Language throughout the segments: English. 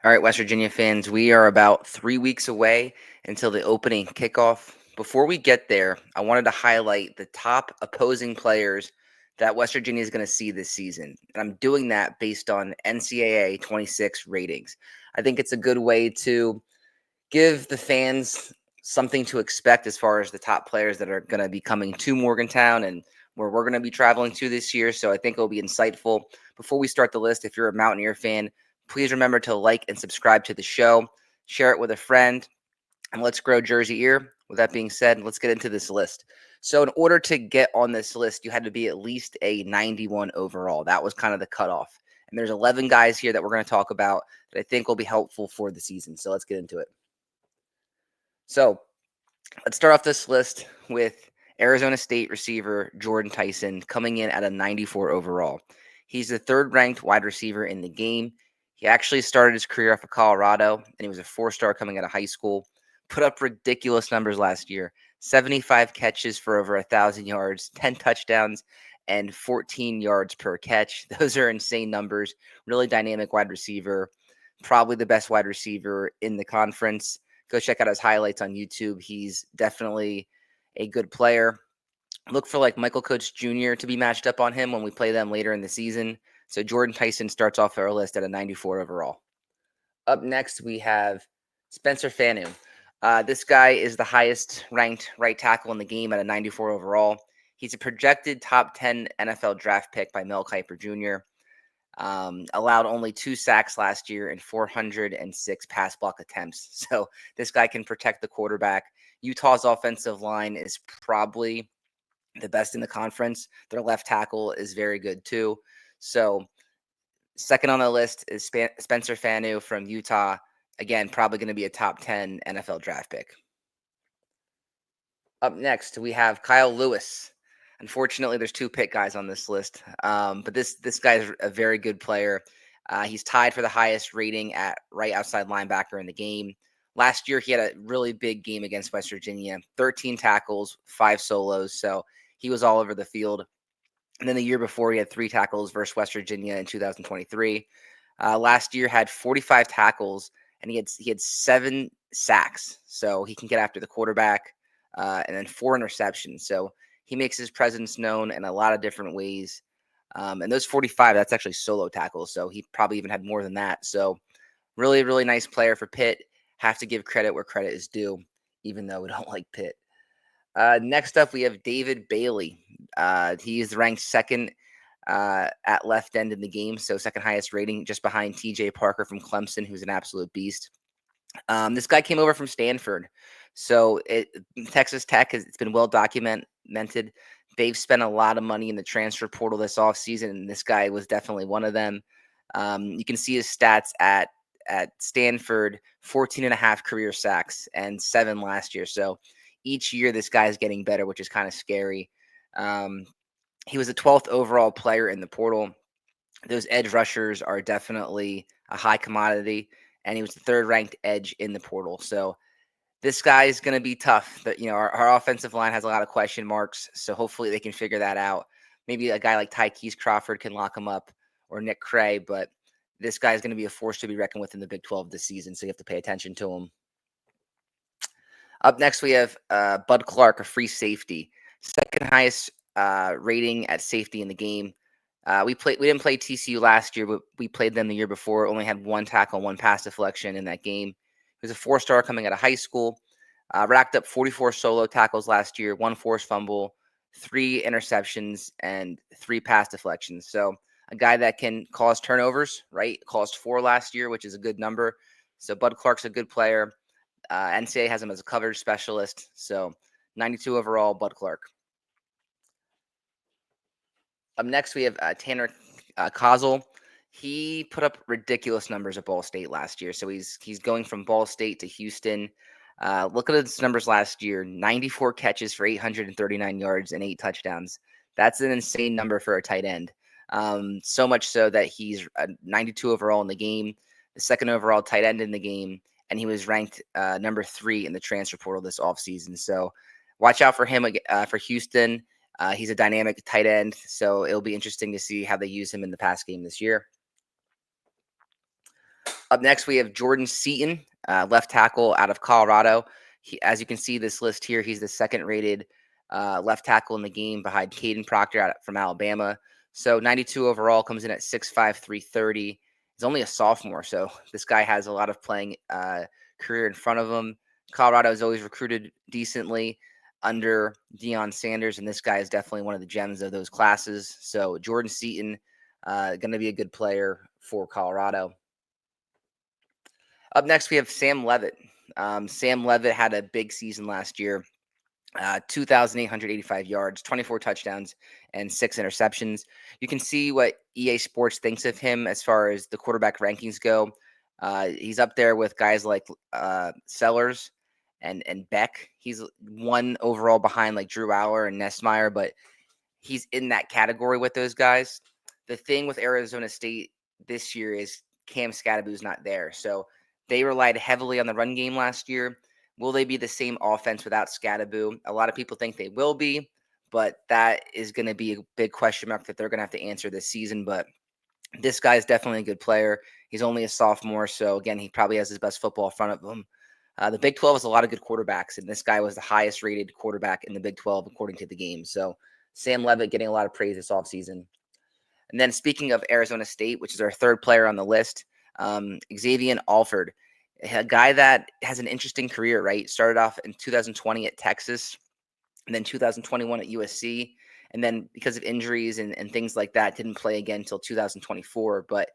All right, West Virginia fans, we are about 3 weeks away until the opening kickoff. Before we get there, I wanted to highlight the top opposing players that West Virginia is going to see this season. And I'm doing that based on NCAA 26 ratings. I think it's a good way to give the fans something to expect as far as the top players that are going to be coming to Morgantown and where we're going to be traveling to this year. So I think it'll be insightful. Before we start the list, if you're a Mountaineer fan, please remember to like and subscribe to the show, share it with a friend, and let's grow Jersey Ear. With that being said, let's get into this list. So in order to get on this list, you had to be at least a 91 overall. That was kind of the cutoff. And there's 11 guys here that we're going to talk about that I think will be helpful for the season. So let's get into it. So let's start off this list with Arizona State receiver Jordyn Tyson coming in at a 94 overall. He's the third-ranked wide receiver in the game. He actually started his career off of Colorado, and he was a four-star coming out of high school. Put up ridiculous numbers last year. 75 catches for over 1,000 yards, 10 touchdowns, and 14 yards per catch. Those are insane numbers. Really dynamic wide receiver. Probably the best wide receiver in the conference. Go check out his highlights on YouTube. He's definitely a good player. Look for like Michael Coates Jr. to be matched up on him when we play them later in the season. So Jordyn Tyson starts off our list at a 94 overall. Up next, we have Spencer Fanu. This guy is the highest ranked right tackle in the game at a 94 overall. He's a projected top 10 NFL draft pick by Mel Kiper Jr. Allowed only 2 sacks last year and 406 pass block attempts. So this guy can protect the quarterback. Utah's offensive line is probably the best in the conference. Their left tackle is very good too. So second on the list is Spencer Fanu from Utah. Again, probably going to be a top 10 NFL draft pick. Up next, we have Kyle Lewis. Unfortunately, there's 2 Pitt guys on this list, but this guy is a very good player. He's tied for the highest rating at right outside linebacker in the game. Last year, he had a really big game against West Virginia, 13 tackles, 5 solos, so he was all over the field. And then the year before, he had 3 tackles versus West Virginia in 2023. Last year, had 45 tackles, and he had 7 sacks, so he can get after the quarterback, and then 4 interceptions. So he makes his presence known in a lot of different ways. And those 45, that's actually solo tackles. So he probably even had more than that. So really, really nice player for Pitt. Have to give credit where credit is due, even though we don't like Pitt. Next up, we have David Bailey. He is ranked second at left end in the game. So second highest rating, just behind TJ Parker from Clemson, who's an absolute beast. This guy came over from Stanford. So Texas Tech, it's been well documented. They've spent a lot of money in the transfer portal this offseason, and this guy was definitely one of them. You can see his stats at Stanford, 14 and a half career sacks and 7 last year. So each year this guy is getting better, which is kind of scary. He was the 12th overall player in the portal. Those edge rushers are definitely a high commodity, and he was the 3rd ranked edge in the portal. So this guy is going to be tough. But our offensive line has a lot of question marks, so hopefully they can figure that out. Maybe a guy like Tykees Crawford can lock him up, or Nick Cray, but this guy is going to be a force to be reckoned with in the Big 12 this season, so you have to pay attention to him. Up next, we have Bud Clark, a free safety, second highest rating at safety in the game. We didn't play TCU last year, but we played them the year before. Only had 1 tackle, 1 pass deflection in that game. He was a 4-star coming out of high school. Racked up 44 solo tackles last year, 1 forced fumble, 3 interceptions, and 3 pass deflections. So a guy that can cause turnovers, right? Caused 4 last year, which is a good number. So Bud Clark's a good player. NCAA has him as a coverage specialist. So 92 overall, Bud Clark. Up next, we have Tanner Kozel. He put up ridiculous numbers at Ball State last year. So he's going from Ball State to Houston. Look at his numbers last year: 94 catches for 839 yards and 8 touchdowns. That's an insane number for a tight end. So much so that he's 92 overall in the game, the 2nd overall tight end in the game, and he was ranked number 3 in the transfer portal this offseason. So watch out for him for Houston. He's a dynamic tight end, so it'll be interesting to see how they use him in the pass game this year. Up next, we have Jordyn Seaton, left tackle out of Colorado. As you can see this list here, he's the second rated left tackle in the game behind Caden Proctor from Alabama. So 92 overall, comes in at 6'5", 330. He's only a sophomore, so this guy has a lot of playing career in front of him. Colorado has always recruited decently under Deion Sanders, and this guy is definitely one of the gems of those classes. So Jordyn Seaton, going to be a good player for Colorado. Up next, we have Sam Leavitt. Sam Leavitt had a big season last year. 2,885 yards, 24 touchdowns, and 6 interceptions. You can see what EA Sports thinks of him as far as the quarterback rankings go. He's up there with guys like Sellers and Beck. He's one overall behind like Drew Aller and Nessmeyer, but he's in that category with those guys. The thing with Arizona State this year is Cam Scadaboo's not there. So they relied heavily on the run game last year. Will they be the same offense without Scadaboo? A lot of people think they will be, but that is going to be a big question mark that they're going to have to answer this season. But this guy is definitely a good player. He's only a sophomore, so again, he probably has his best football in front of him. The Big 12 has a lot of good quarterbacks, and this guy was the highest rated quarterback in the Big 12 according to the game. So Sam Leavitt getting a lot of praise this offseason. And then speaking of Arizona State, which is our third player on the list, Xavier Alford, a guy that has an interesting career, right? Started off in 2020 at Texas, and then 2021 at USC. And then because of injuries and things like that, didn't play again until 2024. But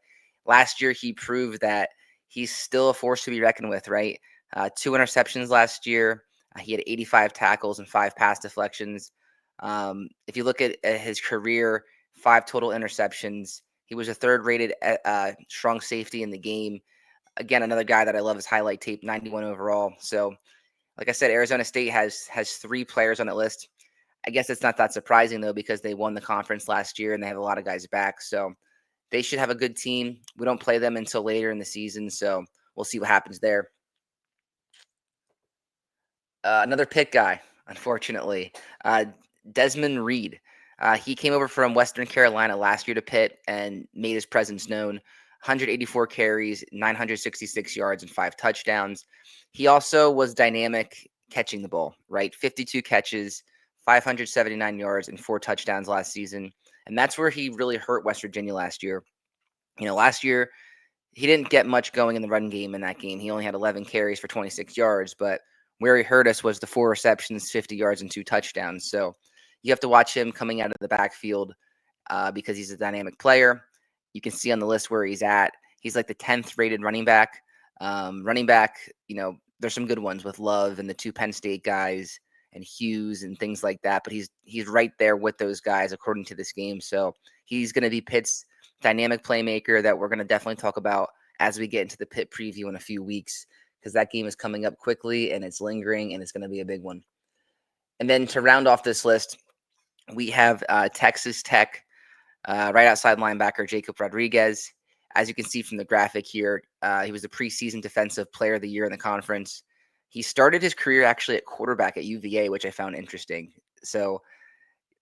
last year, he proved that he's still a force to be reckoned with, right? 2 interceptions last year. He had 85 tackles and 5 pass deflections. If you look at his career, 5 total interceptions. He was a third-rated strong safety in the game. Again, another guy that I love his highlight tape, 91 overall. So, like I said, Arizona State has 3 players on that list. I guess it's not that surprising, though, because they won the conference last year and they have a lot of guys back. So they should have a good team. We don't play them until later in the season, so we'll see what happens there. Another Pitt guy, unfortunately, Desmond Reid. He came over from Western Carolina last year to Pitt and made his presence known. 184 carries, 966 yards, and 5 touchdowns. He also was dynamic catching the ball, right? 52 catches, 579 yards, and 4 touchdowns last season. And that's where he really hurt West Virginia last year. Last year, he didn't get much going in the run game in that game. He only had 11 carries for 26 yards, but where he hurt us was the 4 receptions, 50 yards, and 2 touchdowns. So you have to watch him coming out of the backfield because he's a dynamic player. You can see on the list where he's at. He's like the 10th rated running back. There's some good ones with Love and the 2 Penn State guys and Hughes and things like that. But he's right there with those guys according to this game. So he's going to be Pitt's dynamic playmaker that we're going to definitely talk about as we get into the Pitt preview in a few weeks, because that game is coming up quickly and it's lingering and it's going to be a big one. And then to round off this list, we have Texas Tech right outside linebacker Jacob Rodriguez. As you can see from the graphic here, he was the preseason defensive player of the year in the conference. He started his career actually at quarterback at UVA, which I found interesting. So,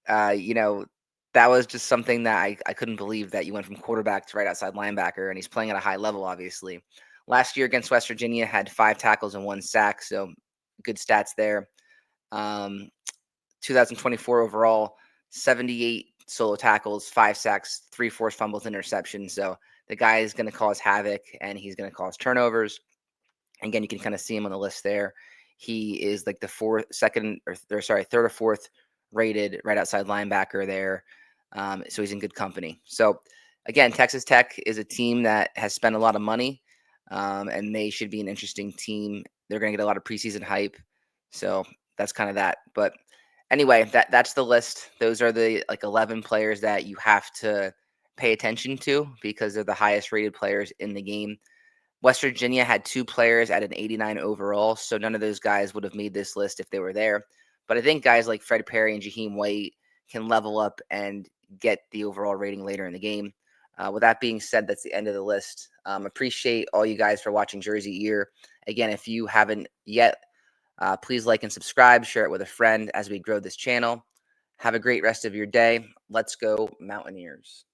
that was just something that I couldn't believe, that you went from quarterback to right outside linebacker, and he's playing at a high level, obviously. Last year against West Virginia, had 5 tackles and 1 sack, so good stats there. 2024 overall, 78 solo tackles, 5 sacks, 3 forced fumbles, interceptions. So the guy is going to cause havoc and he's going to cause turnovers. Again, you can kind of see him on the list there. He is like the third or fourth rated right outside linebacker there. So he's in good company. So again, Texas Tech is a team that has spent a lot of money, and they should be an interesting team. They're going to get a lot of preseason hype. So that's kind of that. But anyway, that's the list. Those are the 11 players that you have to pay attention to because they're the highest rated players in the game. West Virginia had 2 players at an 89 overall, so none of those guys would have made this list if they were there. But I think guys like Fred Perry and Jaheim White can level up and get the overall rating later in the game. With that being said, that's the end of the list. Appreciate all you guys for watching Jersey Ear. Again, if you haven't yet, please like and subscribe, share it with a friend as we grow this channel. Have a great rest of your day. Let's go Mountaineers.